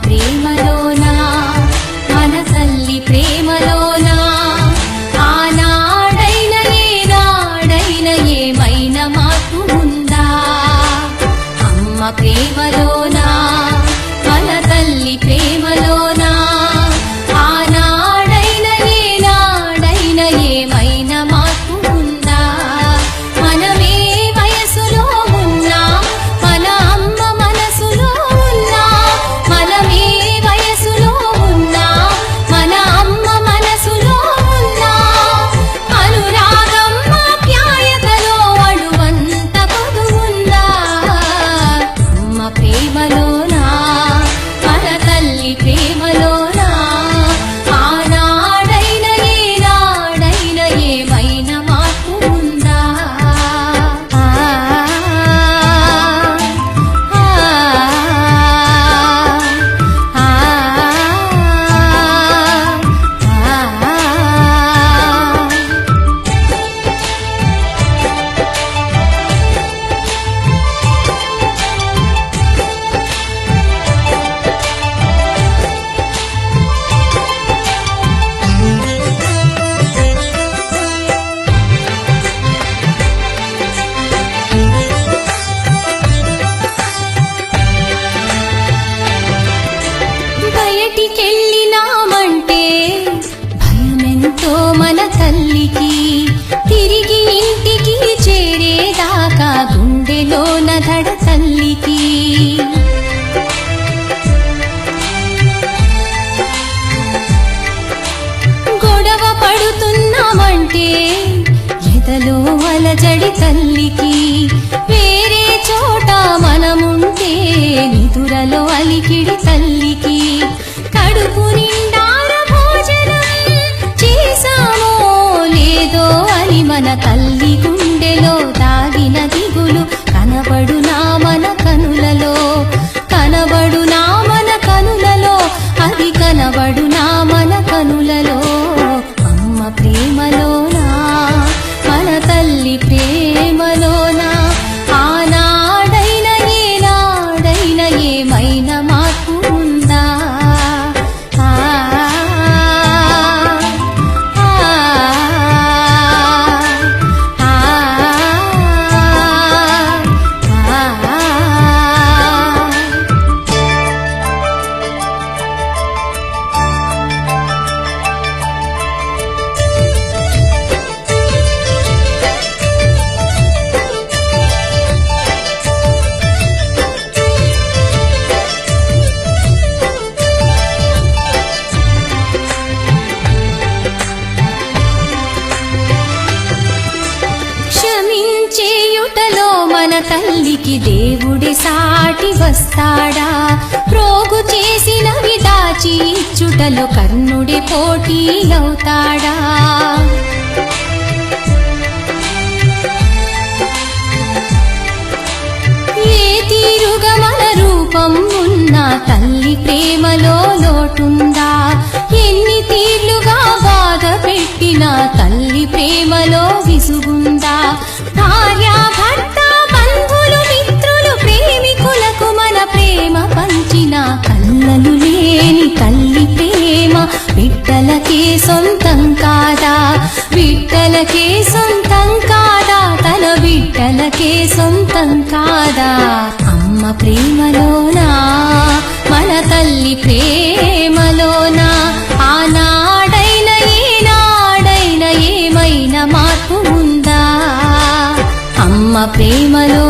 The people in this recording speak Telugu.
ప్రేమలోనా మన తల్లి ప్రేమలోనా ఆనాడైన ఏనాడైన ఏమైనా మార్పు ఉందా అమ్మ ప్రేమలోనా మన తల్లి ప్రేమలోనా ఆనాడైన ఏనాడైన ఏమైనా మార్పు ఉందా మనమే వయసులో ఉన్నా మన అమ్మ మనసులో ఉన్నా మనమే వయసులో ఉన్నా మన అమ్మ మనసులో ఉన్నా అనురాగం ఆప్యాయతలో అడువంత కొదువుందా అమ్మ ప్రేమలోనా మన తల్లి ప్రేమలోనా ఆనాడైన ఏనాడైన ఏమైనా మార్పు ఉందా బయటికెళ్ళినామంటే భయమెంతో మన తల్లికి తిరిగి ఇంటికి చేరేదాకా గుండెలోన దడ తల్లికి గొడవ పడుతున్నామంటే ఎదలో అలజడి తల్లికి వేరే చోట మనముంటే నిదురలో అలికిడి తల్లికి కడుపు నిండార భోజనం చేశామో లేదో అని మన తల్లి గుండెలో దాగిన దిగులు కనబడునా మన కనులలో కనబడునా మన కనులలో అది కనబడునా మన కనులలో అమ్మ ప్రేమలోనా మన తల్లి ప్రేమలోనా ఆనాడైన ఏనాడైన ఏమైనా మార్పు ఉందా క్షమించేయుటలో మన తల్లికి దేవుడి సాటి వస్తాడా ప్రోగు చేసినవి దాచి ఇచ్చుటలో కర్ణుడి పోటీ అవుతాడా ఏ తీరుగా మన రూపం ఉన్నా తల్లి ప్రేమలో లోటుందా ఎన్ని తీర్లుగా బాధ పెట్టినా తల్లి ప్రేమలో విసుగుందా భార్య భర్త బంధువులు మిత్రులు ప్రేమికులకు మన ప్రేమ పంచిన కళ్ళలు లేని తల్లి ప్రేమ బిడ్డలకే సొంతం కాదా బిడ్డలకే సొంతం కాదా తన బిడ్డలకే సొంతం కాదా అమ్మ ప్రేమలోనా మన తల్లి ప్రేమలోనా ఆనాడైన ఏనాడైన ఏమైనా మార్పు ఉందా అమ్మ ప్రేమలో